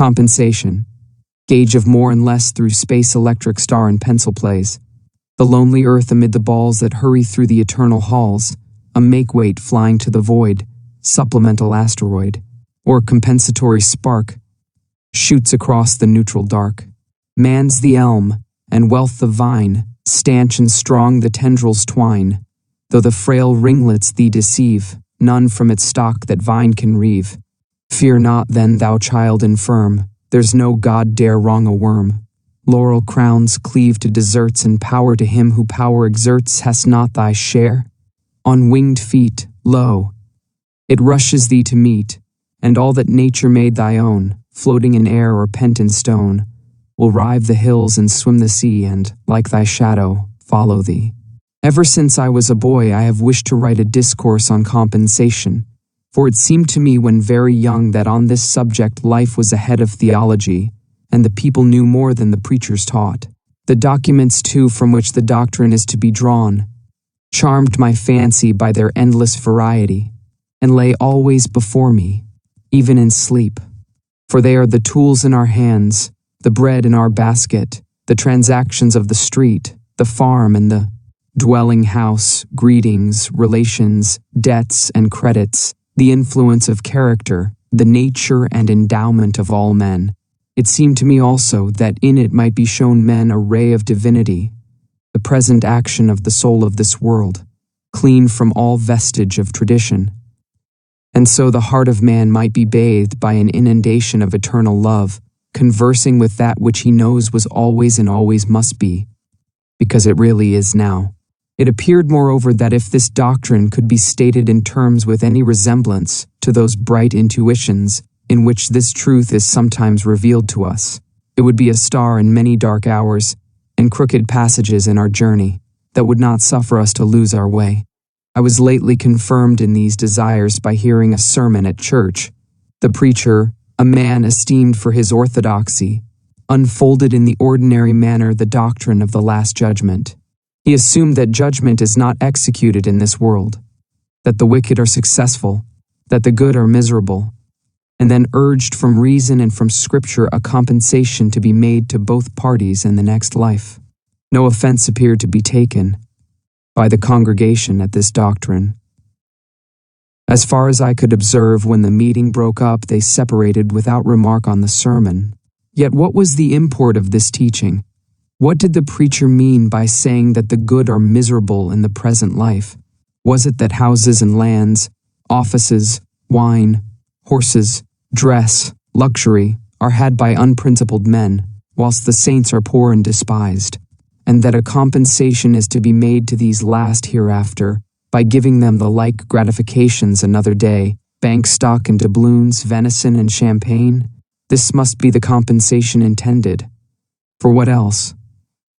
Compensation. Gauge of more and less through space, electric star and pencil plays. The lonely earth amid the balls that hurry through the eternal halls. A make-weight flying to the void. Supplemental asteroid. Or compensatory spark. Shoots across the neutral dark. Man's the elm, and wealth the vine. Stanch and strong the tendrils twine. Though the frail ringlets thee deceive, none from its stalk that vine can reave. Fear not then, thou child infirm, there's no God dare wrong a worm. Laurel crowns cleave to deserts, and power to him who power exerts. Hast not thy share? On winged feet, lo, it rushes thee to meet, and all that nature made thy own, floating in air or pent in stone, will rive the hills and swim the sea, and, like thy shadow, follow thee. Ever since I was a boy, I have wished to write a discourse on compensation, for it seemed to me when very young that on this subject life was ahead of theology, and the people knew more than the preachers taught. The documents, too, from which the doctrine is to be drawn, charmed my fancy by their endless variety, and lay always before me, even in sleep. For they are the tools in our hands, the bread in our basket, the transactions of the street, the farm and the dwelling house, greetings, relations, debts and credits, the influence of character, the nature and endowment of all men. It seemed to me also that in it might be shown men a ray of divinity, the present action of the soul of this world, clean from all vestige of tradition. And so the heart of man might be bathed by an inundation of eternal love, conversing with that which he knows was always and always must be, because it really is now. It appeared, moreover, that if this doctrine could be stated in terms with any resemblance to those bright intuitions in which this truth is sometimes revealed to us, it would be a star in many dark hours and crooked passages in our journey that would not suffer us to lose our way. I was lately confirmed in these desires by hearing a sermon at church. The preacher, a man esteemed for his orthodoxy, unfolded in the ordinary manner the doctrine of the Last Judgment. He assumed that judgment is not executed in this world, that the wicked are successful, that the good are miserable, and then urged from reason and from Scripture a compensation to be made to both parties in the next life. No offense appeared to be taken by the congregation at this doctrine. As far as I could observe, when the meeting broke up, they separated without remark on the sermon. Yet what was the import of this teaching? What did the preacher mean by saying that the good are miserable in the present life? Was it that houses and lands, offices, wine, horses, dress, luxury are had by unprincipled men, whilst the saints are poor and despised, and that a compensation is to be made to these last hereafter by giving them the like gratifications another day, bank stock and doubloons, venison and champagne? This must be the compensation intended. For what else?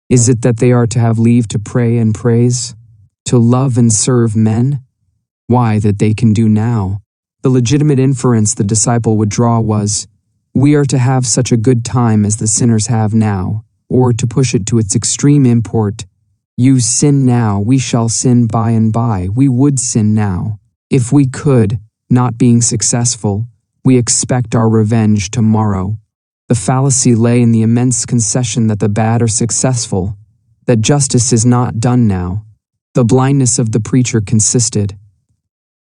Is it that they are to have leave to pray and praise, to love and serve men? Why, that they can do now. The legitimate inference the disciple would draw was, we are to have such a good time as the sinners have now, or to push it to its extreme import, you sin now, we shall sin by and by. We would sin now. If we could, not being successful, we expect our revenge tomorrow. The fallacy lay in the immense concession that the bad are successful, that justice is not done now. The blindness of the preacher consisted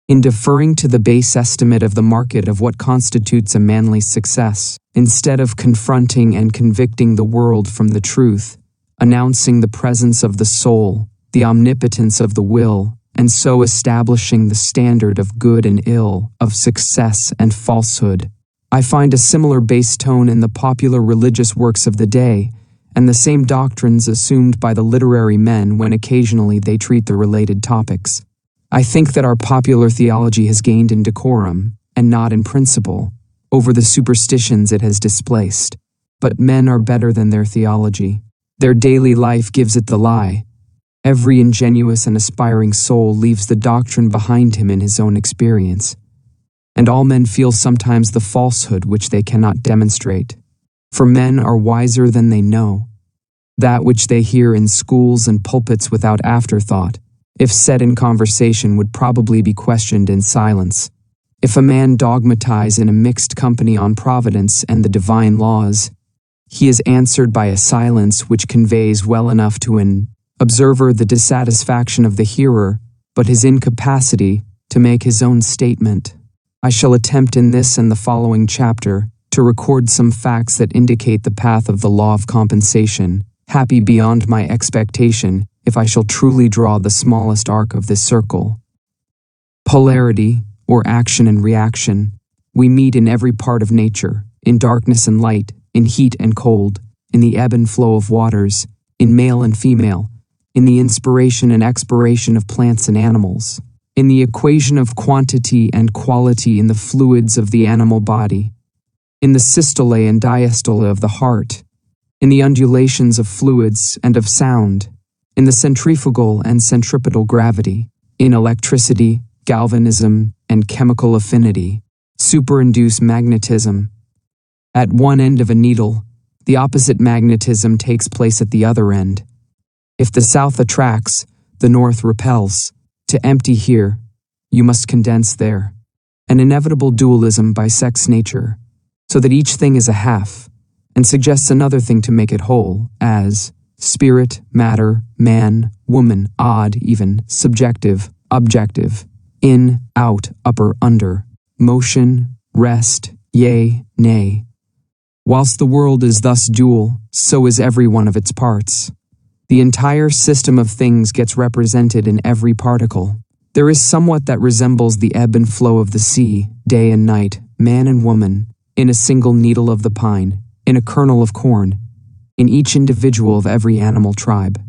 in deferring to the base estimate of the market of what constitutes a manly success, instead of confronting and convicting the world from the truth, announcing the presence of the soul, the omnipotence of the will, and so establishing the standard of good and ill, of success and falsehood. I find a similar base tone in the popular religious works of the day, and the same doctrines assumed by the literary men when occasionally they treat the related topics. I think that our popular theology has gained in decorum, and not in principle, over the superstitions it has displaced. But men are better than their theology. Their daily life gives it the lie. Every ingenuous and aspiring soul leaves the doctrine behind him in his own experience. And all men feel sometimes the falsehood which they cannot demonstrate. For men are wiser than they know. That which they hear in schools and pulpits without afterthought, if said in conversation, would probably be questioned in silence. If a man dogmatize in a mixed company on providence and the divine laws, he is answered by a silence which conveys well enough to an observer the dissatisfaction of the hearer, but his incapacity to make his own statement. I shall attempt in this and the following chapter to record some facts that indicate the path of the law of compensation, happy beyond my expectation if I shall truly draw the smallest arc of this circle. Polarity, or action and reaction, we meet in every part of nature, in darkness and light, in heat and cold, in the ebb and flow of waters, in male and female, in the inspiration and expiration of plants and animals, in the equation of quantity and quality in the fluids of the animal body, in the systole and diastole of the heart, in the undulations of fluids and of sound, in the centrifugal and centripetal gravity, in electricity, galvanism, and chemical affinity, superinduced magnetism. At one end of a needle, the opposite magnetism takes place at the other end. If the south attracts, the north repels. To empty here, you must condense there. An inevitable dualism bisects nature, so that each thing is a half, and suggests another thing to make it whole, as spirit, matter, man, woman, odd, even, subjective, objective, in, out, upper, under, motion, rest, yea, nay. Whilst the world is thus dual, so is every one of its parts. The entire system of things gets represented in every particle. There is somewhat that resembles the ebb and flow of the sea, day and night, man and woman, in a single needle of the pine, in a kernel of corn, in each individual of every animal tribe.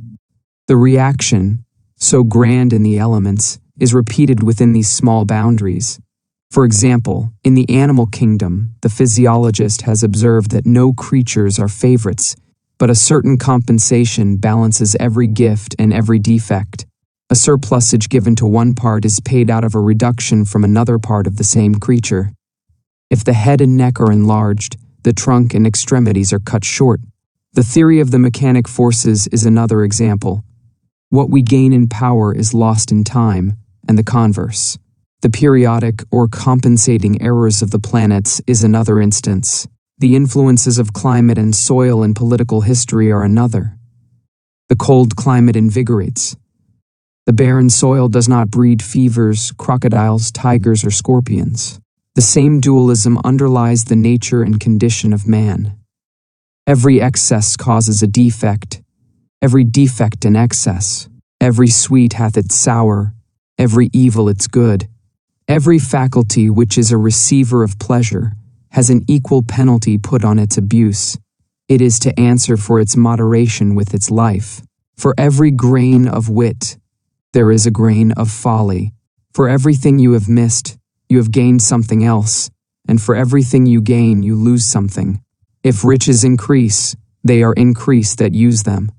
The reaction, so grand in the elements, is repeated within these small boundaries. For example, in the animal kingdom, the physiologist has observed that no creatures are favorites, but a certain compensation balances every gift and every defect. A surplusage given to one part is paid out of a reduction from another part of the same creature. If the head and neck are enlarged, the trunk and extremities are cut short. The theory of the mechanic forces is another example. What we gain in power is lost in time, and the converse. The periodic or compensating errors of the planets is another instance. The influences of climate and soil and political history are another. The cold climate invigorates. The barren soil does not breed fevers, crocodiles, tigers, or scorpions. The same dualism underlies the nature and condition of man. Every excess causes a defect, every defect an excess. Every sweet hath its sour, every evil its good. Every faculty which is a receiver of pleasure has an equal penalty put on its abuse. It is to answer for its moderation with its life. For every grain of wit, there is a grain of folly. For everything you have missed, you have gained something else, and for everything you gain, you lose something. If riches increase, they are increased that use them.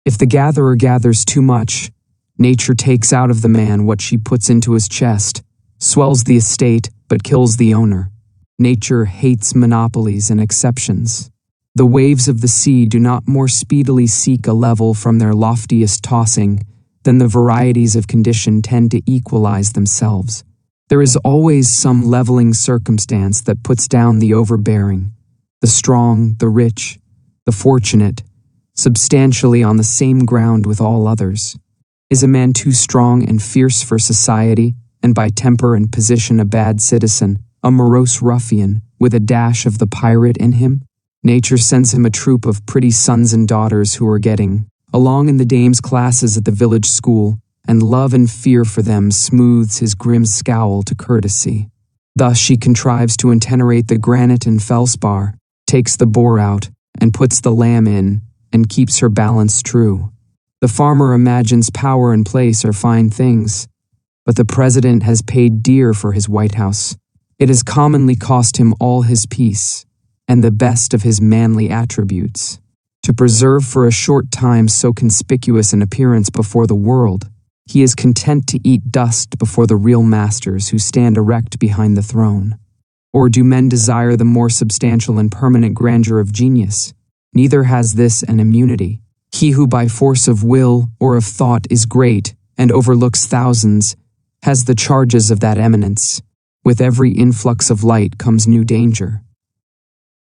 If the gatherer gathers too much, nature takes out of the man what she puts into his chest, swells the estate, but kills the owner. Nature hates monopolies and exceptions. The waves of the sea do not more speedily seek a level from their loftiest tossing than the varieties of condition tend to equalize themselves. There is always some leveling circumstance that puts down the overbearing, the strong, the rich, the fortunate, substantially on the same ground with all others. Is a man too strong and fierce for society, and by temper and position a bad citizen, a morose ruffian, with a dash of the pirate in him? Nature sends him a troop of pretty sons and daughters who are getting along in the dame's classes at the village school, and love and fear for them smooths his grim scowl to courtesy. Thus she contrives to intenerate the granite and felspar, takes the boar out, and puts the lamb in, and keeps her balance true. The farmer imagines power and place are fine things, but the president has paid dear for his White House. It has commonly cost him all his peace, and the best of his manly attributes. To preserve for a short time so conspicuous an appearance before the world, he is content to eat dust before the real masters who stand erect behind the throne. Or do men desire the more substantial and permanent grandeur of genius? Neither has this an immunity. He who by force of will or of thought is great and overlooks thousands has the charges of that eminence. With every influx of light comes new danger.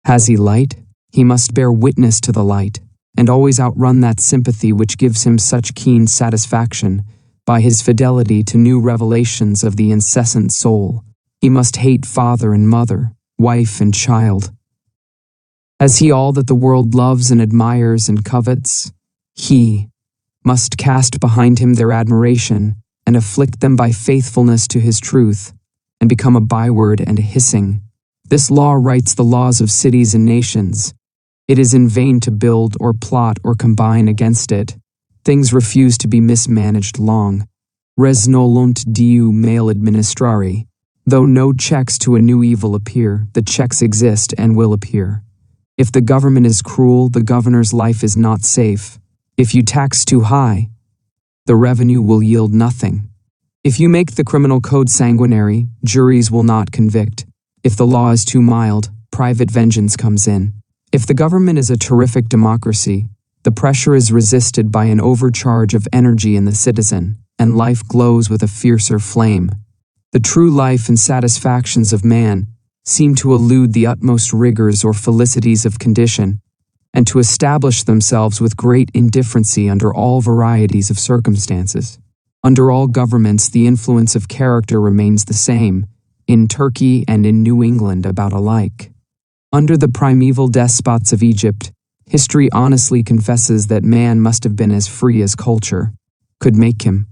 Has he light? He must bear witness to the light, and always outrun that sympathy which gives him such keen satisfaction by his fidelity to new revelations of the incessant soul. He must hate father and mother, wife and child. Has he all that the world loves and admires and covets? He must cast behind him their admiration and afflict them by faithfulness to his truth, and become a byword and a hissing. This law writes the laws of cities and nations. It is in vain to build or plot or combine against it. Things refuse to be mismanaged long. Res nolunt diu male administrari. Though no checks to a new evil appear, the checks exist and will appear. If the government is cruel, the governor's life is not safe. If you tax too high, the revenue will yield nothing. If you make the criminal code sanguinary, juries will not convict. If the law is too mild, private vengeance comes in. If the government is a terrific democracy, the pressure is resisted by an overcharge of energy in the citizen, and life glows with a fiercer flame. The true life and satisfactions of man seem to elude the utmost rigors or felicities of condition, and to establish themselves with great indifferency under all varieties of circumstances. Under all governments, the influence of character remains the same, in Turkey and in New England about alike. Under the primeval despots of Egypt, history honestly confesses that man must have been as free as culture could make him.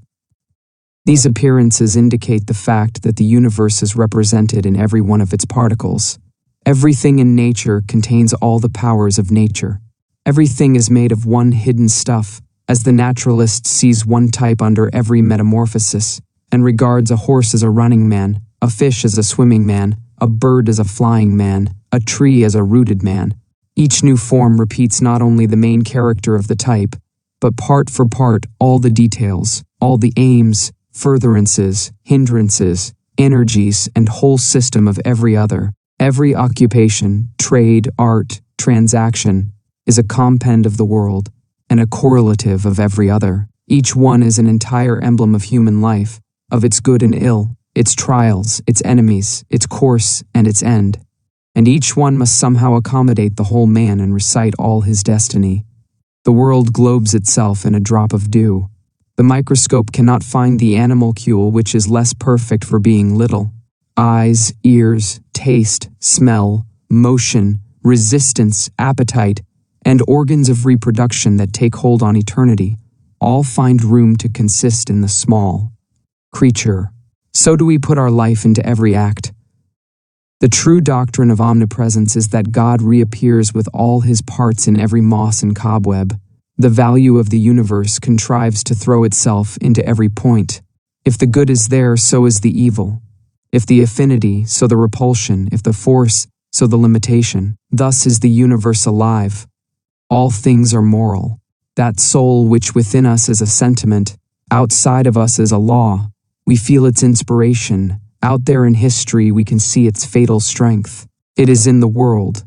These appearances indicate the fact that the universe is represented in every one of its particles. Everything in nature contains all the powers of nature. Everything is made of one hidden stuff, as the naturalist sees one type under every metamorphosis, and regards a horse as a running man, a fish as a swimming man, a bird as a flying man, a tree as a rooted man. Each new form repeats not only the main character of the type, but part for part all the details, all the aims, furtherances, hindrances, energies, and whole system of every other. Every occupation, trade, art, transaction is a compend of the world, and a correlative of every other. Each one is an entire emblem of human life, of its good and ill, its trials, its enemies, its course, and its end. And each one must somehow accommodate the whole man and recite all his destiny. The world globes itself in a drop of dew. The microscope cannot find the animalcule which is less perfect for being little. Eyes, ears, taste, smell, motion, resistance, appetite, and organs of reproduction that take hold on eternity, all find room to consist in the small creature. So do we put our life into every act. The true doctrine of omnipresence is that God reappears with all his parts in every moss and cobweb. The value of the universe contrives to throw itself into every point. If the good is there, so is the evil. If the affinity, so the repulsion. If the force, so the limitation. Thus is the universe alive. All things are moral. That soul which within us is a sentiment, outside of us is a law. We feel its inspiration. Out there in history we can see its fatal strength. It is in the world,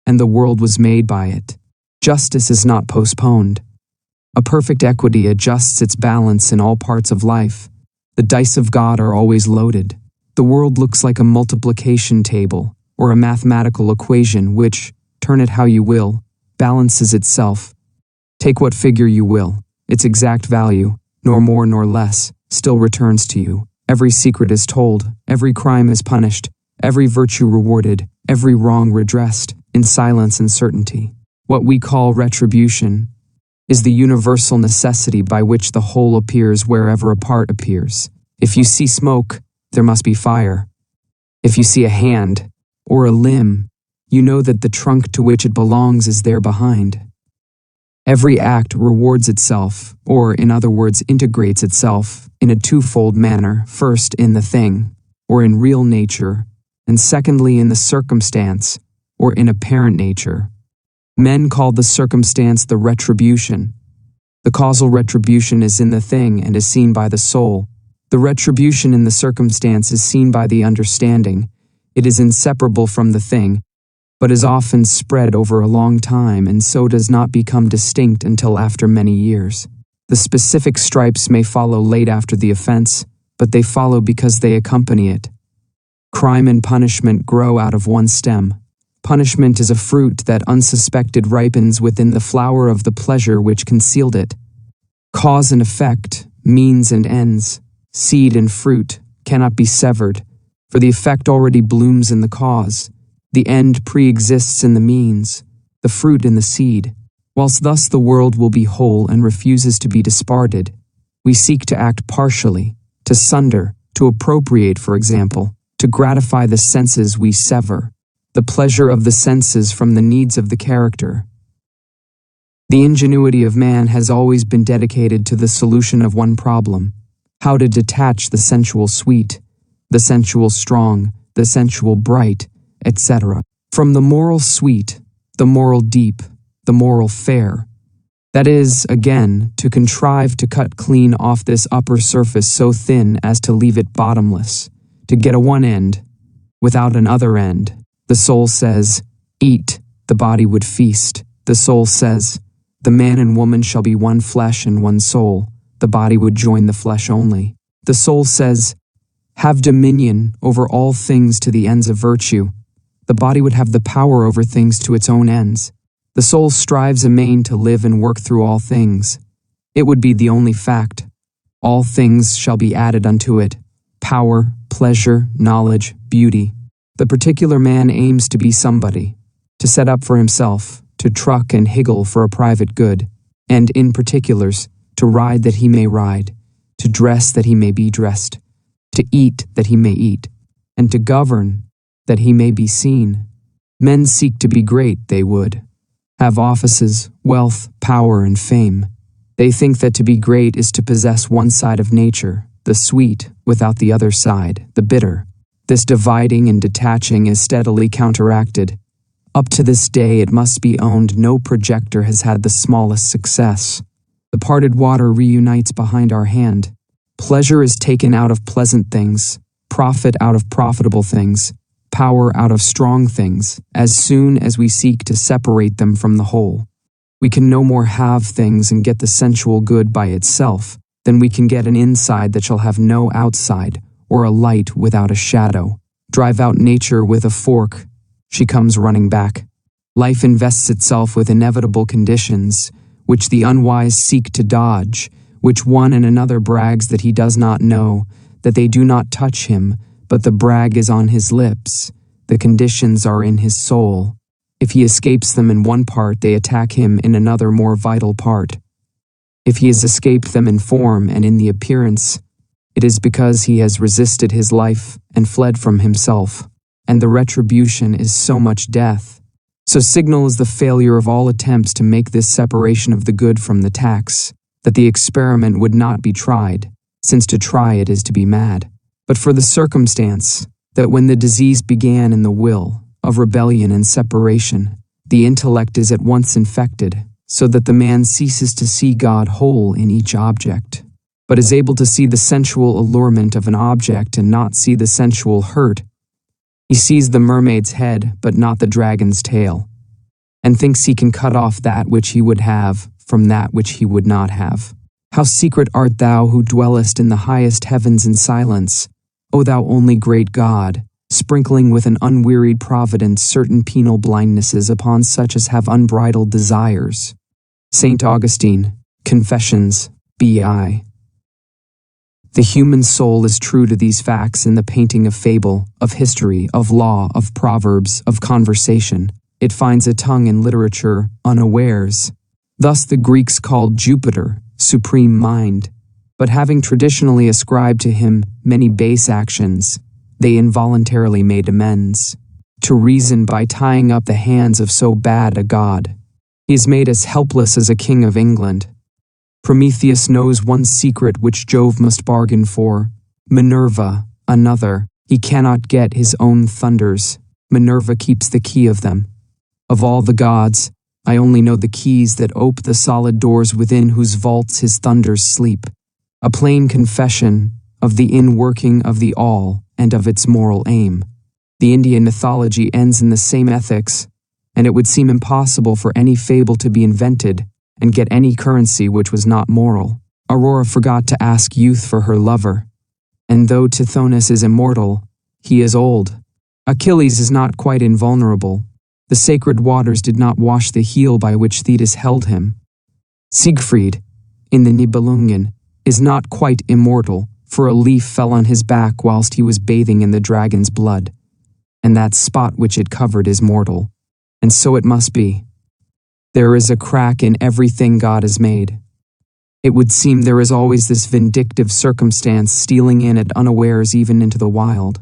and the world was made by it. Justice is not postponed. A perfect equity adjusts its balance in all parts of life. The dice of God are always loaded. The world looks like a multiplication table, or a mathematical equation which, turn it how you will, balances itself. Take what figure you will, its exact value, nor more nor less, still returns to you. Every secret is told, every crime is punished, every virtue rewarded, every wrong redressed, in silence and certainty. What we call retribution is the universal necessity by which the whole appears wherever a part appears. If you see smoke, there must be fire. If you see a hand, or a limb, you know that the trunk to which it belongs is there behind. Every act rewards itself, or in other words integrates itself, in a twofold manner, first in the thing, or in real nature, and secondly in the circumstance, or in apparent nature. Men call the circumstance the retribution. The causal retribution is in the thing and is seen by the soul. The retribution in the circumstance is seen by the understanding. It is inseparable from the thing, but is often spread over a long time and so does not become distinct until after many years. The specific stripes may follow late after the offense, but they follow because they accompany it. Crime and punishment grow out of one stem. Punishment is a fruit that unsuspected ripens within the flower of the pleasure which concealed it. Cause and effect, means and ends, seed and fruit, cannot be severed, for the effect already blooms in the cause. The end pre-exists in the means, the fruit in the seed. Whilst thus the world will be whole and refuses to be disparted, we seek to act partially, to sunder, to appropriate, for example, to gratify the senses we sever, the pleasure of the senses from the needs of the character. The ingenuity of man has always been dedicated to the solution of one problem: how to detach the sensual sweet, the sensual strong, the sensual bright, etc., from the moral sweet, the moral deep, the moral fair. That is, again, to contrive to cut clean off this upper surface so thin as to leave it bottomless, to get a one end, without an other end. The soul says, "Eat," the body would feast. The soul says, "The man and woman shall be one flesh and one soul," the body would join the flesh only. The soul says, "Have dominion over all things to the ends of virtue," the body would have the power over things to its own ends. The soul strives amain to live and work through all things. It would be the only fact. All things shall be added unto it: power, pleasure, knowledge, beauty. The particular man aims to be somebody, to set up for himself, to truck and higgle for a private good, and in particulars, to ride that he may ride, to dress that he may be dressed, to eat that he may eat, and to govern that he may be seen. Men seek to be great, they would have offices, wealth, power, and fame. They think that to be great is to possess one side of nature, the sweet, without the other side, the bitter. This dividing and detaching is steadily counteracted. Up to this day, it must be owned, no projector has had the smallest success. The parted water reunites behind our hand. Pleasure is taken out of pleasant things, profit out of profitable things, power out of strong things, as soon as we seek to separate them from the whole. We can no more have things and get the sensual good by itself than we can get an inside that shall have no outside, or a light without a shadow. Drive out nature with a fork, she comes running back. Life invests itself with inevitable conditions, which the unwise seek to dodge, which one and another brags that he does not know, that they do not touch him, but the brag is on his lips. The conditions are in his soul. If he escapes them in one part, they attack him in another more vital part. If he has escaped them in form and in the appearance, it is because he has resisted his life and fled from himself, and the retribution is so much death. So signal is the failure of all attempts to make this separation of the good from the tax, that the experiment would not be tried, since to try it is to be mad. But for the circumstance that when the disease began in the will, of rebellion and separation, the intellect is at once infected, so that the man ceases to see God whole in each object, but is able to see the sensual allurement of an object and not see the sensual hurt. He sees the mermaid's head, but not the dragon's tail, and thinks he can cut off that which he would have from that which he would not have. How secret art thou who dwellest in the highest heavens in silence, O thou only great God, sprinkling with an unwearied providence certain penal blindnesses upon such as have unbridled desires. St. Augustine, Confessions, B.I. The human soul is true to these facts in the painting of fable, of history, of law, of proverbs, of conversation. It finds a tongue in literature unawares. Thus the Greeks called Jupiter supreme mind, but having traditionally ascribed to him many base actions, they involuntarily made amends. To reason by tying up the hands of so bad a god. He is made as helpless as a king of England. Prometheus knows one secret which Jove must bargain for. Minerva, another. He cannot get his own thunders. Minerva keeps the key of them. Of all the gods, I only know the keys that ope the solid doors within whose vaults his thunders sleep. A plain confession of the inworking of the all and of its moral aim. The Indian mythology ends in the same ethics, and it would seem impossible for any fable to be invented and get any currency which was not moral. Aurora forgot to ask youth for her lover, and though Tithonus is immortal, He is old. Achilles is not quite invulnerable. The sacred waters did not wash the heel by which Thetis held him. Siegfried, in the Nibelungen, is not quite immortal, for a leaf fell on his back whilst he was bathing in the dragon's blood, and that spot which it covered is mortal. And so it must be. There is a crack in everything God has made. It would seem there is always this vindictive circumstance stealing in at unawares even into the wild.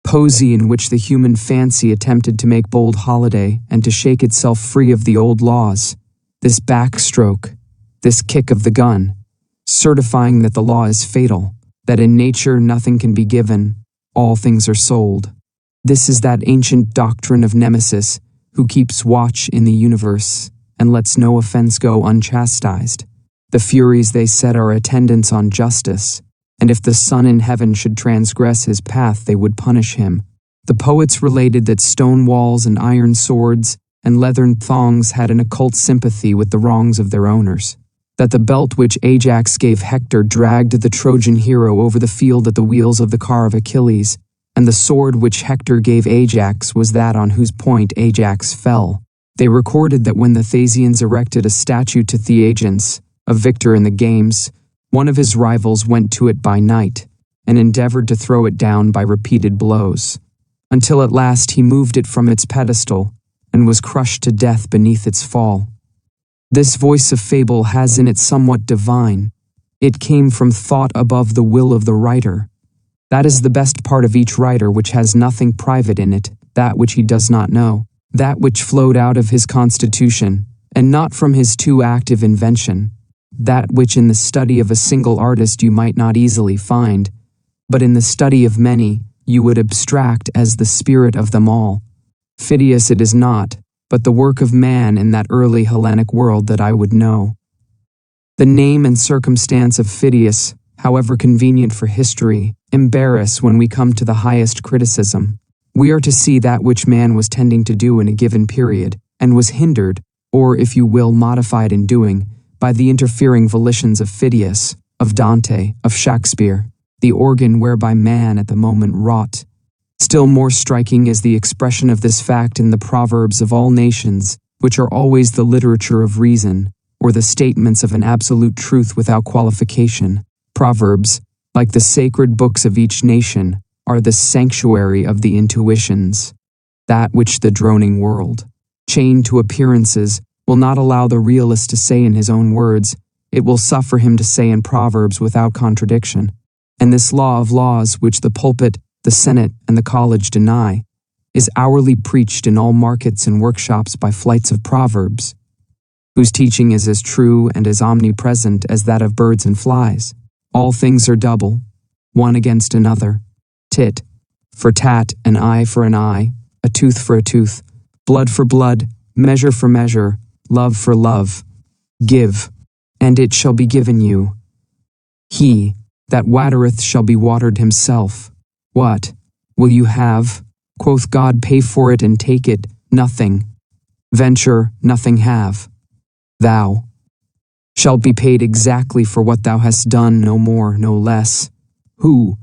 Poesy in which the human fancy attempted to make bold holiday and to shake itself free of the old laws, this backstroke, this kick of the gun, certifying that the law is fatal, that in nature nothing can be given, all things are sold. This is that ancient doctrine of Nemesis, who keeps watch in the universe and lets no offense go unchastised. The furies they set are attendants on justice, and if the sun in heaven should transgress his path, they would punish him. The poets related that stone walls and iron swords and leathern thongs had an occult sympathy with the wrongs of their owners, that the belt which Ajax gave Hector dragged the Trojan hero over the field at the wheels of the car of Achilles, and the sword which Hector gave Ajax was that on whose point Ajax fell. They recorded that when the Thasians erected a statue to Theagens, a victor in the games, one of his rivals went to it by night and endeavored to throw it down by repeated blows, until at last he moved it from its pedestal and was crushed to death beneath its fall. This voice of fable has in it somewhat divine. It came from thought above the will of the writer. That is the best part of each writer, which has nothing private in it, that which he does not know, that which flowed out of his constitution, and not from his too active invention, that which in the study of a single artist you might not easily find, but in the study of many you would abstract as the spirit of them all. Phidias it is not, but the work of man in that early Hellenic world that I would know. The name and circumstance of Phidias, however convenient for history, embarrass when we come to the highest criticism. We are to see that which man was tending to do in a given period, and was hindered, or if you will modified in doing, by the interfering volitions of Phidias, of Dante, of Shakespeare, the organ whereby man at the moment wrought. Still more striking is the expression of this fact in the proverbs of all nations, which are always the literature of reason, or the statements of an absolute truth without qualification. Proverbs, like the sacred books of each nation, are the sanctuary of the intuitions. That which the droning world, chained to appearances, will not allow the realist to say in his own words, it will suffer him to say in proverbs without contradiction. And this law of laws which the pulpit, the senate, and the college deny, is hourly preached in all markets and workshops by flights of proverbs, whose teaching is as true and as omnipresent as that of birds and flies. All things are double, one against another, tit for tat, an eye for an eye, a tooth for a tooth, blood for blood, measure for measure, love for love. Give, and it shall be given you. He that watereth shall be watered himself. What will you have? Quoth God, pay for it and take it, nothing. Venture, nothing have. Thou shalt be paid exactly for what thou hast done, no more, no less. Who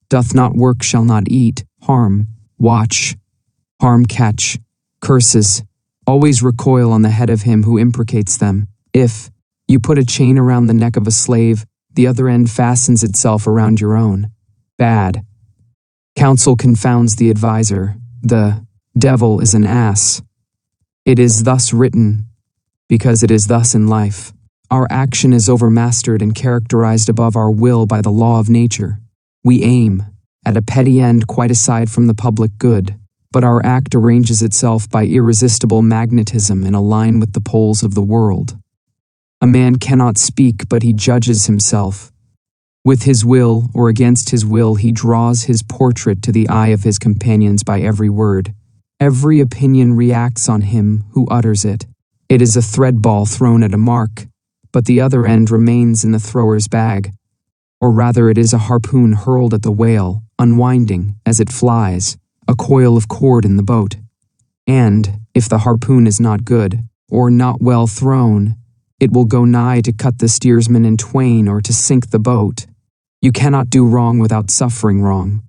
doth not work shall not eat. Harm, watch, harm catch, curses, always recoil on the head of him who imprecates them. If you put a chain around the neck of a slave, the other end fastens itself around your own. Bad counsel confounds the adviser. The devil is an ass. It is thus written, because it is thus in life. Our action is overmastered and characterized above our will by the law of nature. We aim at a petty end quite aside from the public good, but our act arranges itself by irresistible magnetism in a line with the poles of the world. A man cannot speak, but he judges himself. With his will or against his will, he draws his portrait to the eye of his companions by every word. Every opinion reacts on him who utters it. It is a thread ball thrown at a mark, but the other end remains in the thrower's bag. Or rather, it is a harpoon hurled at the whale, unwinding, as it flies, a coil of cord in the boat. And, if the harpoon is not good, or not well thrown, it will go nigh to cut the steersman in twain or to sink the boat. You cannot do wrong without suffering wrong.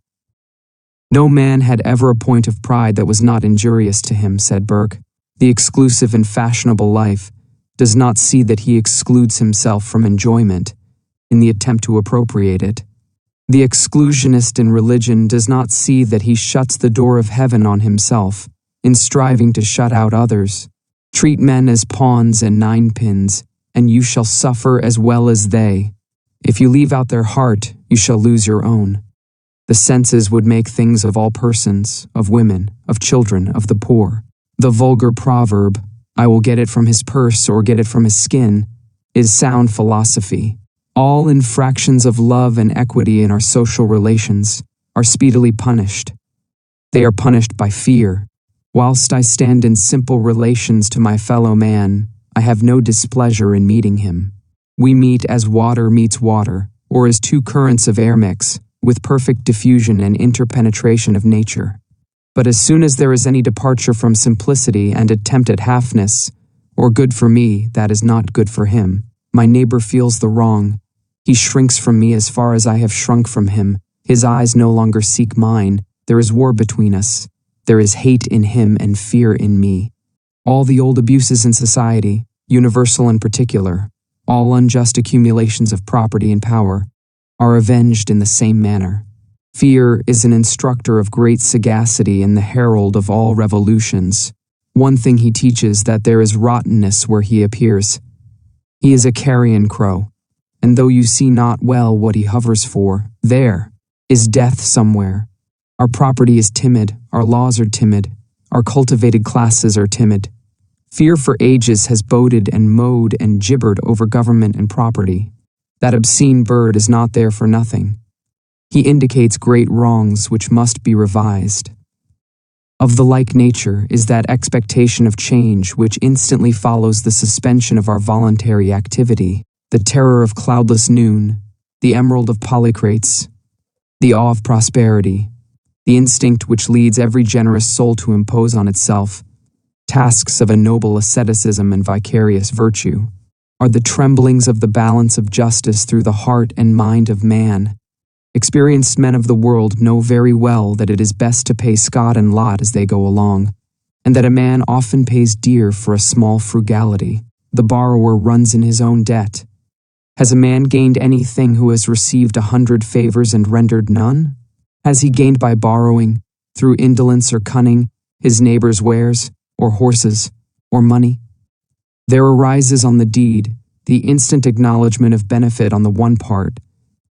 No man had ever a point of pride that was not injurious to him, said Burke. The exclusive and fashionable life does not see that he excludes himself from enjoyment in the attempt to appropriate it. The exclusionist in religion does not see that he shuts the door of heaven on himself in striving to shut out others. Treat men as pawns and ninepins, and you shall suffer as well as they. If you leave out their heart, you shall lose your own. The senses would make things of all persons, of women, of children, of the poor. The vulgar proverb, I will get it from his purse or get it from his skin, is sound philosophy. All infractions of love and equity in our social relations are speedily punished. They are punished by fear. Whilst I stand in simple relations to my fellow man, I have no displeasure in meeting him. We meet as water meets water, or as two currents of air mix, with perfect diffusion and interpenetration of nature. But as soon as there is any departure from simplicity and attempt at halfness, or good for me that is not good for him, my neighbor feels the wrong. He shrinks from me as far as I have shrunk from him. His eyes no longer seek mine. There is war between us. There is hate in him and fear in me. All the old abuses in society, universal and particular, all unjust accumulations of property and power, are avenged in the same manner. Fear is an instructor of great sagacity and the herald of all revolutions. One thing he teaches, that there is rottenness where he appears. He is a carrion crow, and though you see not well what he hovers for, there is death somewhere. Our property is timid, our laws are timid, our cultivated classes are timid. Fear for ages has boded and mowed and gibbered over government and property. That obscene bird is not there for nothing. He indicates great wrongs which must be revised. Of the like nature is that expectation of change which instantly follows the suspension of our voluntary activity, the terror of cloudless noon, the emerald of Polycrates, the awe of prosperity, the instinct which leads every generous soul to impose on itself tasks of a noble asceticism and vicarious virtue, are the tremblings of the balance of justice through the heart and mind of man. Experienced men of the world know very well that it is best to pay scot and lot as they go along, and that a man often pays dear for a small frugality. The borrower runs in his own debt. Has a man gained anything who has received 100 favors and rendered none? Has he gained by borrowing, through indolence or cunning, his neighbor's wares, or horses, or money? There arises on the deed the instant acknowledgement of benefit on the one part,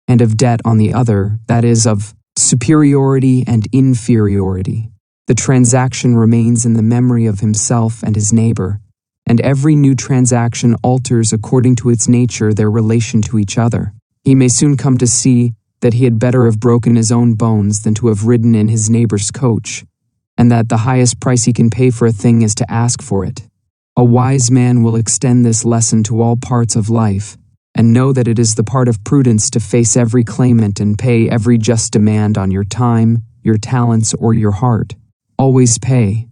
and of debt on the other, that is, of superiority and inferiority. The transaction remains in the memory of himself and his neighbor, and every new transaction alters according to its nature their relation to each other. He may soon come to see that he had better have broken his own bones than to have ridden in his neighbor's coach, and that the highest price he can pay for a thing is to ask for it. A wise man will extend this lesson to all parts of life, and know that it is the part of prudence to face every claimant and pay every just demand on your time, your talents, or your heart. Always pay.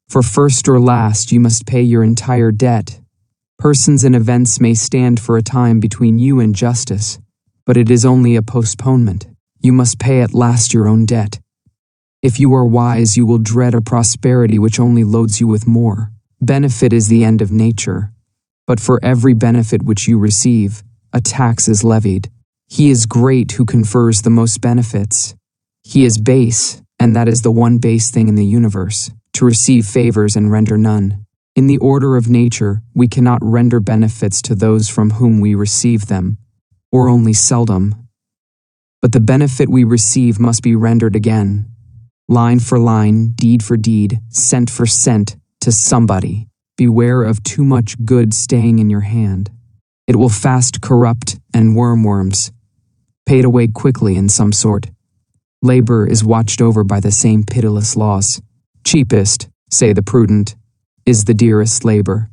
For first or last you must pay your entire debt. Persons and events may stand for a time between you and justice, but it is only a postponement. You must pay at last your own debt. If you are wise, you will dread a prosperity which only loads you with more. Benefit is the end of nature, but for every benefit which you receive, a tax is levied. He is great who confers the most benefits. He is base, and that is the one base thing in the universe, to receive favors and render none. In the order of nature, we cannot render benefits to those from whom we receive them, or only seldom. But the benefit we receive must be rendered again, line for line, deed for deed, cent for cent, to somebody. Beware of too much good staying in your hand. It will fast corrupt and worms, paid away quickly in some sort. Labor is watched over by the same pitiless laws. Cheapest, say the prudent, is the dearest labor.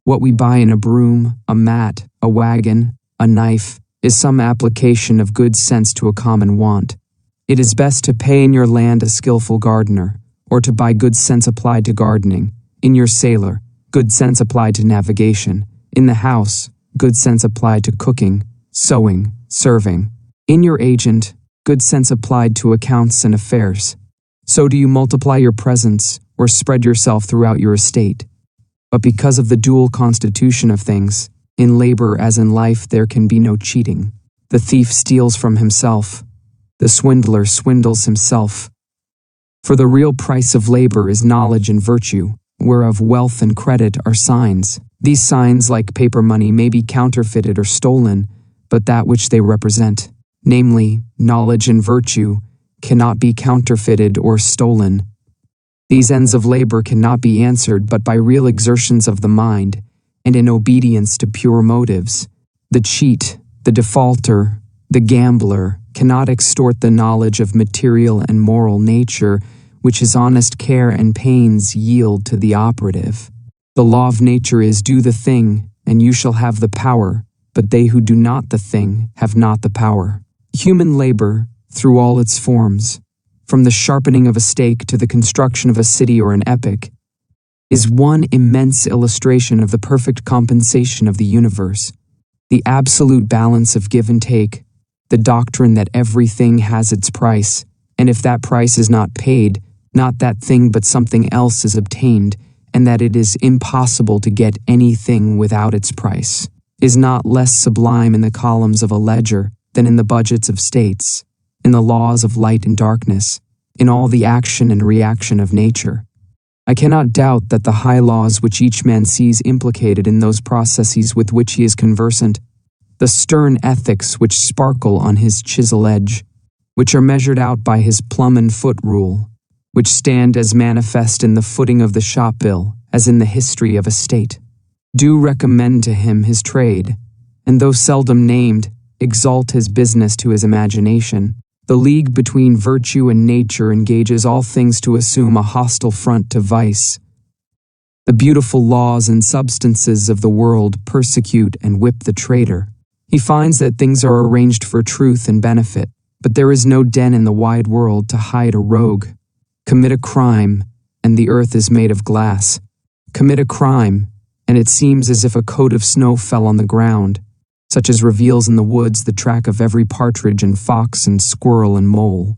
What we buy in a broom, a mat, a wagon, a knife, is some application of good sense to a common want. It is best to pay in your land a skillful gardener, or to buy good sense applied to gardening. In your sailor, good sense applied to navigation. In the house, good sense applied to cooking, sewing, serving. In your agent, good sense applied to accounts and affairs. So do you multiply your presence or spread yourself throughout your estate. But because of the dual constitution of things, in labor as in life there can be no cheating. The thief steals from himself. The swindler swindles himself. For the real price of labor is knowledge and virtue, whereof wealth and credit are signs. These signs, like paper money, may be counterfeited or stolen, but that which they represent, namely, knowledge and virtue, cannot be counterfeited or stolen. These ends of labor cannot be answered but by real exertions of the mind, and in obedience to pure motives. The cheat, the defaulter, the gambler cannot extort the knowledge of material and moral nature which his honest care and pains yield to the operative. The law of nature is, do the thing, and you shall have the power, but they who do not the thing have not the power. Human labor, through all its forms, from the sharpening of a stake to the construction of a city or an epic, is one immense illustration of the perfect compensation of the universe, the absolute balance of give and take, the doctrine that everything has its price, and if that price is not paid, not that thing but something else is obtained, and that it is impossible to get anything without its price, is not less sublime in the columns of a ledger than in the budgets of states, in the laws of light and darkness, in all the action and reaction of nature. I cannot doubt that the high laws which each man sees implicated in those processes with which he is conversant, the stern ethics which sparkle on his chisel edge, which are measured out by his plumb and foot rule, which stand as manifest in the footing of the shop bill as in the history of a state, do recommend to him his trade, and though seldom named, exalt his business to his imagination. The league between virtue and nature engages all things to assume a hostile front to vice. The beautiful laws and substances of the world persecute and whip the traitor. He finds that things are arranged for truth and benefit, but there is no den in the wide world to hide a rogue. Commit a crime, and the earth is made of glass. Commit a crime, and it seems as if a coat of snow fell on the ground, such as reveals in the woods the track of every partridge and fox and squirrel and mole.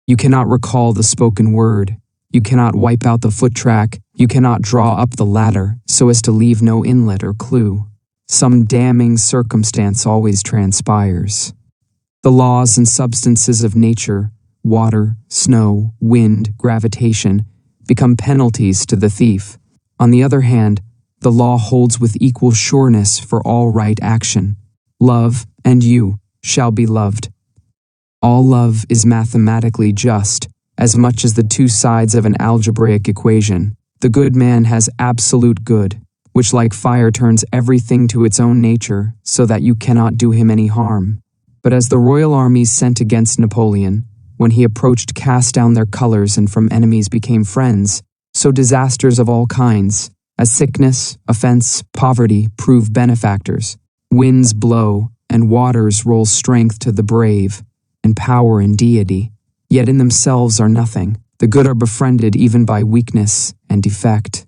You cannot recall the spoken word. You cannot wipe out the foot track. You cannot draw up the ladder so as to leave no inlet or clue. Some damning circumstance always transpires. The laws and substances of nature, water, snow, wind, gravitation, become penalties to the thief. On the other hand, the law holds with equal sureness for all right action. Love, and you shall be loved. All love is mathematically just, as much as the two sides of an algebraic equation. The good man has absolute good, which like fire turns everything to its own nature, so that you cannot do him any harm. But as the royal armies sent against Napoleon, when he approached cast down their colors and from enemies became friends, so disasters of all kinds, as sickness, offense, poverty, prove benefactors. Winds blow, and waters roll strength to the brave, and power and deity, yet in themselves are nothing. The good are befriended even by weakness and defect.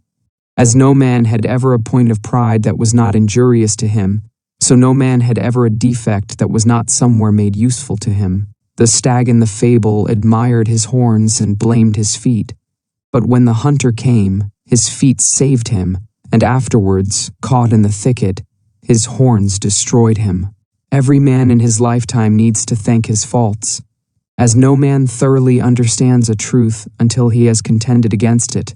As no man had ever a point of pride that was not injurious to him, so no man had ever a defect that was not somewhere made useful to him. The stag in the fable admired his horns and blamed his feet, but when the hunter came, his feet saved him, and afterwards, caught in the thicket, his horns destroyed him. Every man in his lifetime needs to thank his faults, as no man thoroughly understands a truth until he has contended against it,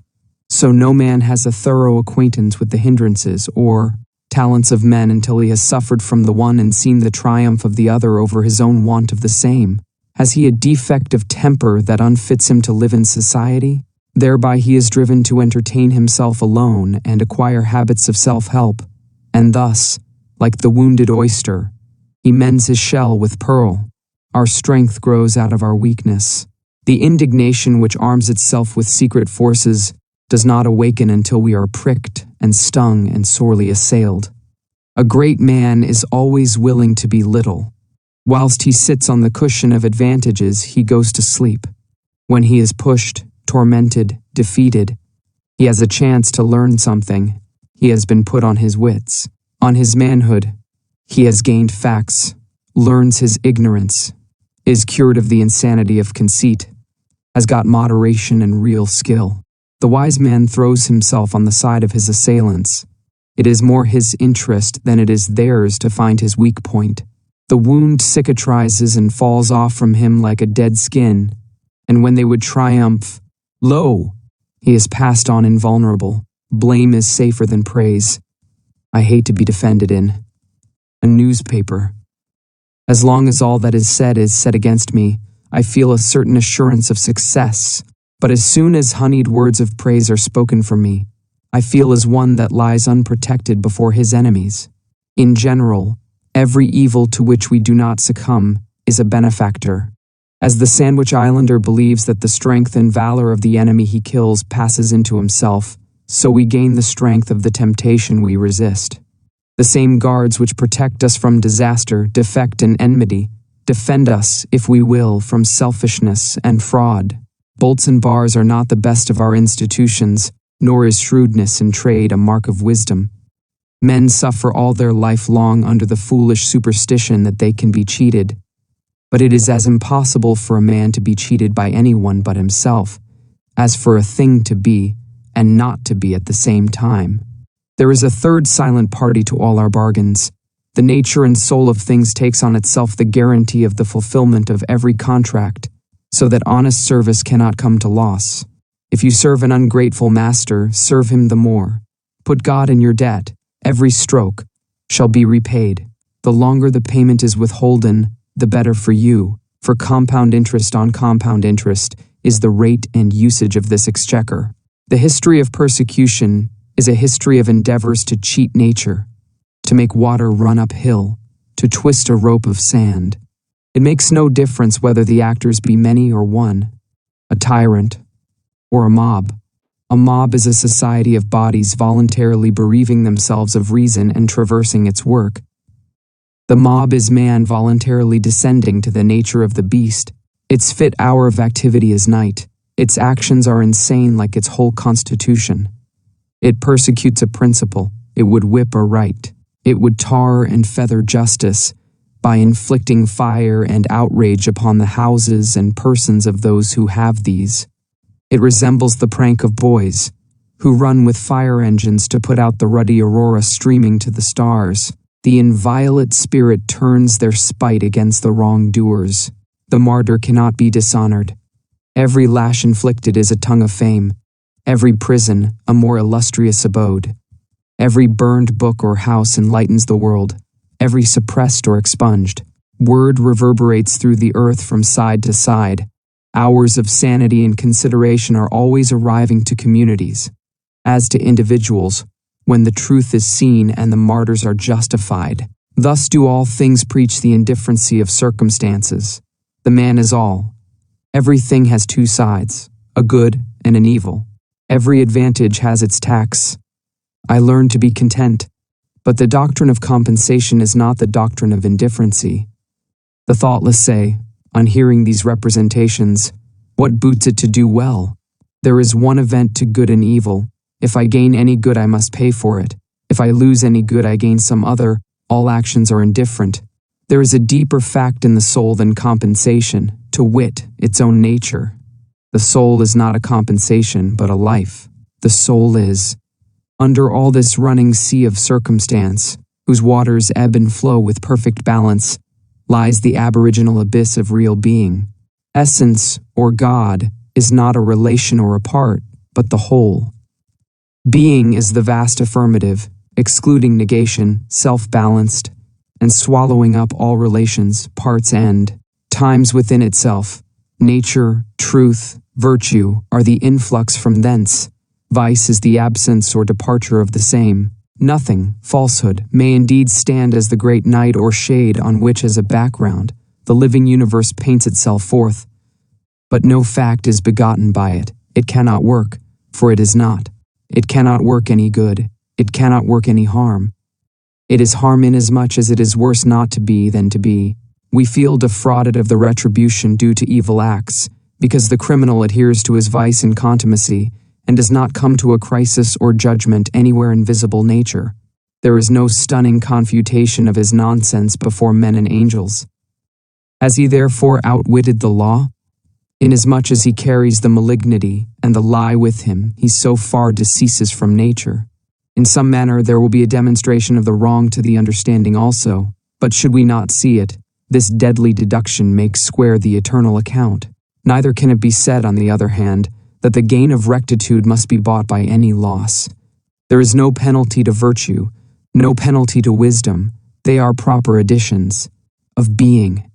so no man has a thorough acquaintance with the hindrances or talents of men until he has suffered from the one and seen the triumph of the other over his own want of the same. Has he a defect of temper that unfits him to live in society? Thereby he is driven to entertain himself alone and acquire habits of self-help, and thus, like the wounded oyster, he mends his shell with pearl. Our strength grows out of our weakness. The indignation which arms itself with secret forces does not awaken until we are pricked and stung and sorely assailed. A great man is always willing to be little. Whilst he sits on the cushion of advantages, he goes to sleep. When he is pushed, tormented, defeated, he has a chance to learn something. He has been put on his wits, on his manhood. He has gained facts, learns his ignorance, is cured of the insanity of conceit. has got moderation and real skill. The wise man throws himself on the side of his assailants. It is more his interest than it is theirs to find his weak point. The wound cicatrizes and falls off from him like a dead skin, and when they would triumph, lo, he is passed on invulnerable. Blame is safer than praise. I hate to be defended in a newspaper. As long as all that is said against me, I feel a certain assurance of success. But as soon as honeyed words of praise are spoken for me, I feel as one that lies unprotected before his enemies. In general, every evil to which we do not succumb is a benefactor. As the Sandwich Islander believes that the strength and valor of the enemy he kills passes into himself, so we gain the strength of the temptation we resist. The same guards which protect us from disaster, defect, and enmity defend us, if we will, from selfishness and fraud. Bolts and bars are not the best of our institutions, nor is shrewdness in trade a mark of wisdom. Men suffer all their life long under the foolish superstition that they can be cheated. But it is as impossible for a man to be cheated by anyone but himself, as for a thing to be and not to be at the same time. There is a third silent party to all our bargains. The nature and soul of things takes on itself the guarantee of the fulfillment of every contract, so that honest service cannot come to loss. If you serve an ungrateful master, serve him the more. Put God in your debt. Every stroke shall be repaid. The longer the payment is withholden, the better for you, for compound interest on compound interest is the rate and usage of this exchequer. The history of persecution is a history of endeavors to cheat nature, to make water run uphill, to twist a rope of sand. It makes no difference whether the actors be many or one, a tyrant or a mob. A mob is a society of bodies voluntarily bereaving themselves of reason and traversing its work. The mob is man voluntarily descending to the nature of the beast. Its fit hour of activity is night. Its actions are insane like its whole constitution. It persecutes a principle. It would whip a right. It would tar and feather justice by inflicting fire and outrage upon the houses and persons of those who have these. It resembles the prank of boys, who run with fire engines to put out the ruddy aurora streaming to the stars. The inviolate spirit turns their spite against the wrongdoers. The martyr cannot be dishonored. Every lash inflicted is a tongue of fame. Every prison, a more illustrious abode. Every burned book or house enlightens the world. Every suppressed or expunged word reverberates through the earth from side to side. Hours of sanity and consideration are always arriving to communities. As to individuals, when the truth is seen and the martyrs are justified, thus do all things preach the indifferency of circumstances. The man is all. Everything has two sides, a good and an evil. Every advantage has its tax. I learn to be content. But the doctrine of compensation is not the doctrine of indifferency. The thoughtless say, on hearing these representations, what boots it to do well? There is one event to good and evil. If I gain any good, I must pay for it. If I lose any good, I gain some other. All actions are indifferent. There is a deeper fact in the soul than compensation, to wit, its own nature. The soul is not a compensation, but a life. The soul is. Under all this running sea of circumstance, whose waters ebb and flow with perfect balance, lies the aboriginal abyss of real being. Essence, or God, is not a relation or a part, but the whole. Being is the vast affirmative, excluding negation, self-balanced, and swallowing up all relations, parts and times within itself. Nature, truth, virtue are the influx from thence. Vice is the absence or departure of the same. Nothing, falsehood, may indeed stand as the great night or shade on which as a background the living universe paints itself forth. But no fact is begotten by it. It cannot work, for it is not. It cannot work any good. It cannot work any harm. It is harm inasmuch as it is worse not to be than to be. We feel defrauded of the retribution due to evil acts, because the criminal adheres to his vice and contumacy, and does not come to a crisis or judgment anywhere in visible nature. There is no stunning confutation of his nonsense before men and angels. Has he therefore outwitted the law? Inasmuch as he carries the malignity and the lie with him, he so far deceases from nature. In some manner there will be a demonstration of the wrong to the understanding also, but should we not see it, this deadly deduction makes square the eternal account. Neither can it be said, on the other hand, that the gain of rectitude must be bought by any loss. There is no penalty to virtue, no penalty to wisdom. They are proper additions of being.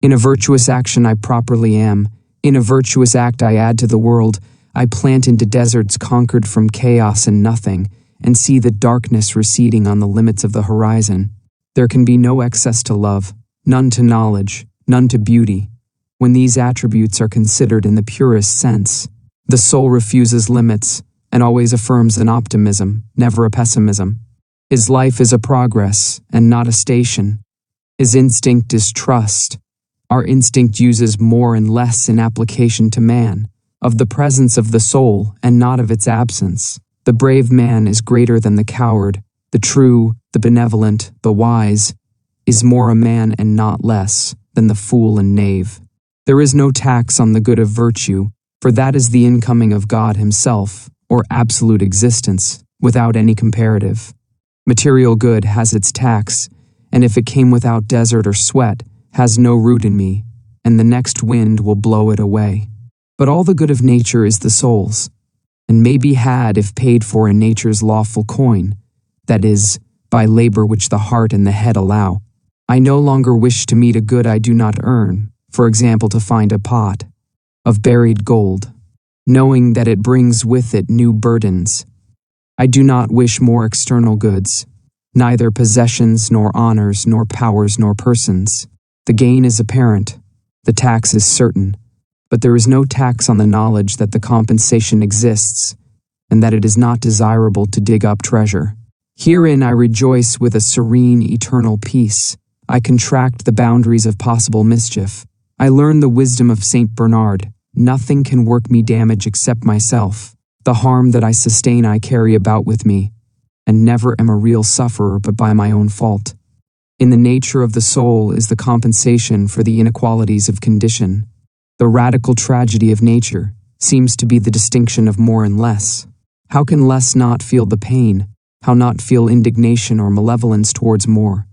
In a virtuous action I properly am. In a virtuous act I add to the world. I plant into deserts conquered from chaos and nothing, and see the darkness receding on the limits of the horizon. There can be no excess to love, none to knowledge, none to beauty. When these attributes are considered in the purest sense, the soul refuses limits and always affirms an optimism, never a pessimism. His life is a progress and not a station. His instinct is trust. Our instinct uses more and less in application to man, of the presence of the soul and not of its absence. The brave man is greater than the coward. The true, the benevolent, the wise, is more a man and not less than the fool and knave. There is no tax on the good of virtue, for that is the incoming of God himself, or absolute existence, without any comparative. Material good has its tax, and if it came without desert or sweat, has no root in me, and the next wind will blow it away. But all the good of nature is the soul's, and may be had if paid for in nature's lawful coin, that is, by labor which the heart and the head allow. I no longer wish to meet a good I do not earn, for example to find a pot of buried gold, knowing that it brings with it new burdens. I do not wish more external goods, neither possessions nor honors nor powers nor persons. The gain is apparent, the tax is certain, but there is no tax on the knowledge that the compensation exists, and that it is not desirable to dig up treasure. Herein I rejoice with a serene, eternal peace. I contract the boundaries of possible mischief. I learn the wisdom of Saint Bernard. Nothing can work me damage except myself. The harm that I sustain I carry about with me, and never am a real sufferer but by my own fault. In the nature of the soul is the compensation for the inequalities of condition. The radical tragedy of nature seems to be the distinction of more and less. How can less not feel the pain? How not feel indignation or malevolence towards more?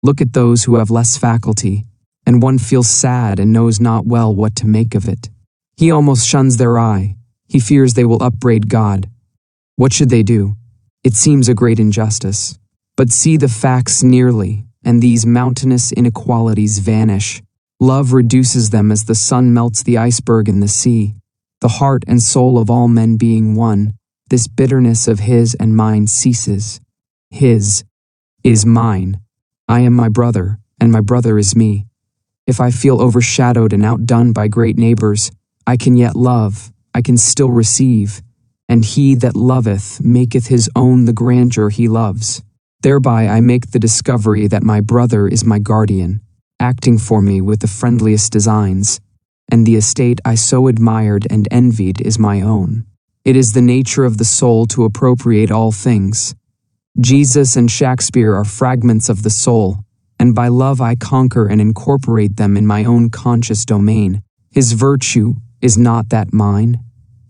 Look at those who have less faculty, and one feels sad and knows not well what to make of it. He almost shuns their eye. He fears they will upbraid God. What should they do? It seems a great injustice. But see the facts nearly, and these mountainous inequalities vanish. Love reduces them as the sun melts the iceberg in the sea. The heart and soul of all men being one, this bitterness of his and mine ceases. His is mine. I am my brother, and my brother is me. If I feel overshadowed and outdone by great neighbors, I can yet love, I can still receive, and he that loveth maketh his own the grandeur he loves. Thereby I make the discovery that my brother is my guardian, acting for me with the friendliest designs, and the estate I so admired and envied is my own. It is the nature of the soul to appropriate all things. Jesus and Shakespeare are fragments of the soul, and by love I conquer and incorporate them in my own conscious domain. His virtue, is not that mine?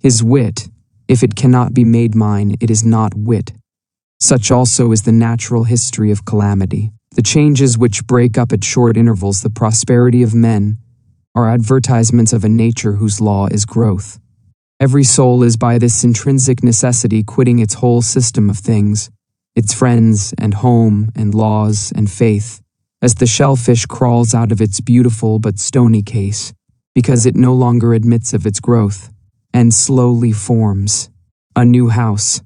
His wit, if it cannot be made mine, it is not wit. Such also is the natural history of calamity. The changes which break up at short intervals the prosperity of men are advertisements of a nature whose law is growth. Every soul is by this intrinsic necessity quitting its whole system of things, its friends and home and laws and faith, as the shellfish crawls out of its beautiful but stony case, because it no longer admits of its growth, and slowly forms a new house.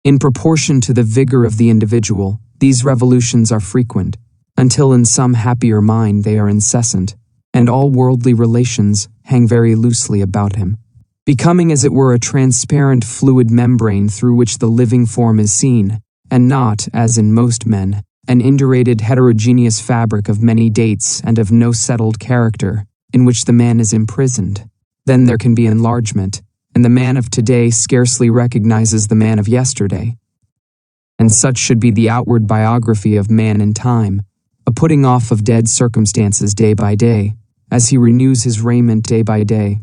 In proportion to the vigor of the individual, these revolutions are frequent, until in some happier mind they are incessant, and all worldly relations hang very loosely about him, becoming as it were a transparent fluid membrane through which the living form is seen, and not, as in most men, an indurated heterogeneous fabric of many dates and of no settled character, in which the man is imprisoned. Then there can be enlargement, and the man of today scarcely recognizes the man of yesterday. And such should be the outward biography of man in time, a putting off of dead circumstances day by day, as he renews his raiment day by day.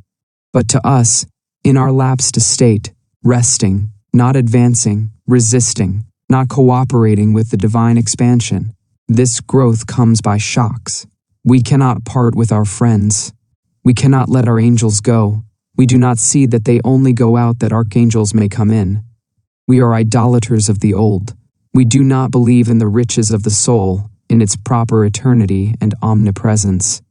But to us, in our lapsed estate, resting, not advancing, resisting, not cooperating with the divine expansion, this growth comes by shocks. We cannot part with our friends. We cannot let our angels go. We do not see that they only go out that archangels may come in. We are idolaters of the old. We do not believe in the riches of the soul, in its proper eternity and omnipresence.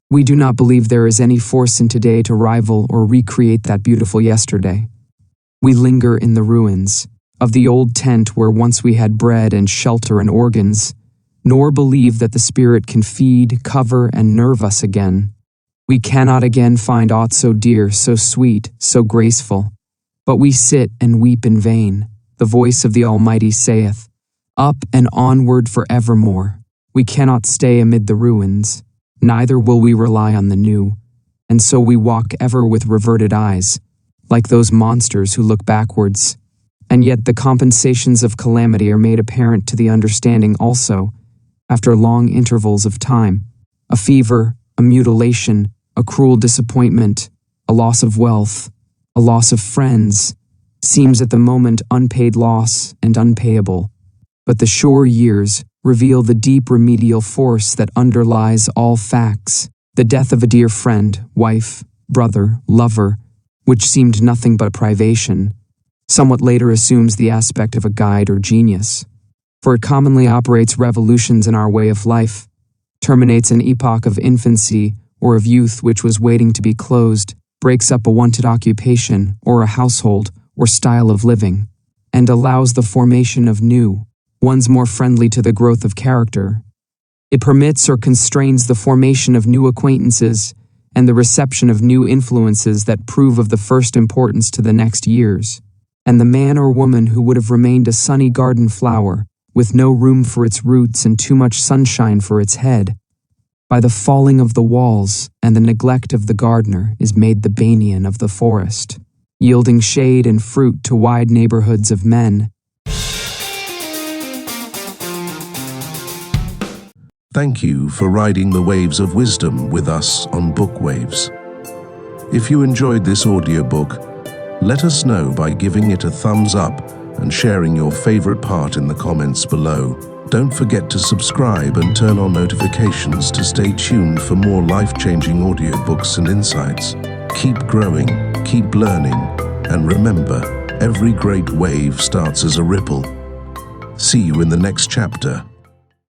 We do not believe there is any force in today to rival or recreate that beautiful yesterday. We linger in the ruins of the old tent where once we had bread and shelter and organs, nor believe that the Spirit can feed, cover, and nerve us again. We cannot again find aught so dear, so sweet, so graceful. But we sit and weep in vain. The voice of the Almighty saith, "Up and onward for evermore." We cannot stay amid the ruins, neither will we rely on the new, and so we walk ever with reverted eyes, like those monsters who look backwards. And yet the compensations of calamity are made apparent to the understanding also, after long intervals of time. A fever, a mutilation, a cruel disappointment, a loss of wealth, a loss of friends, seems at the moment unpaid loss and unpayable. But the sure years reveal the deep remedial force that underlies all facts. The death of a dear friend, wife, brother, lover, which seemed nothing but privation, somewhat later assumes the aspect of a guide or genius, for it commonly operates revolutions in our way of life, terminates an epoch of infancy or of youth which was waiting to be closed, breaks up a wonted occupation or a household or style of living, and allows the formation of new, ones more friendly to the growth of character. It permits or constrains the formation of new acquaintances and the reception of new influences that prove of the first importance to the next years, and the man or woman who would have remained a sunny garden flower, with no room for its roots and too much sunshine for its head, by the falling of the walls and the neglect of the gardener is made the banyan of the forest, yielding shade and fruit to wide neighborhoods of men. Thank you for riding the waves of wisdom with us on Book Waves. If you enjoyed this audiobook, let us know by giving it a thumbs up and sharing your favorite part in the comments below. Don't forget to subscribe and turn on notifications to stay tuned for more life-changing audiobooks and insights. Keep growing, keep learning, and remember, every great wave starts as a ripple. See you in the next chapter.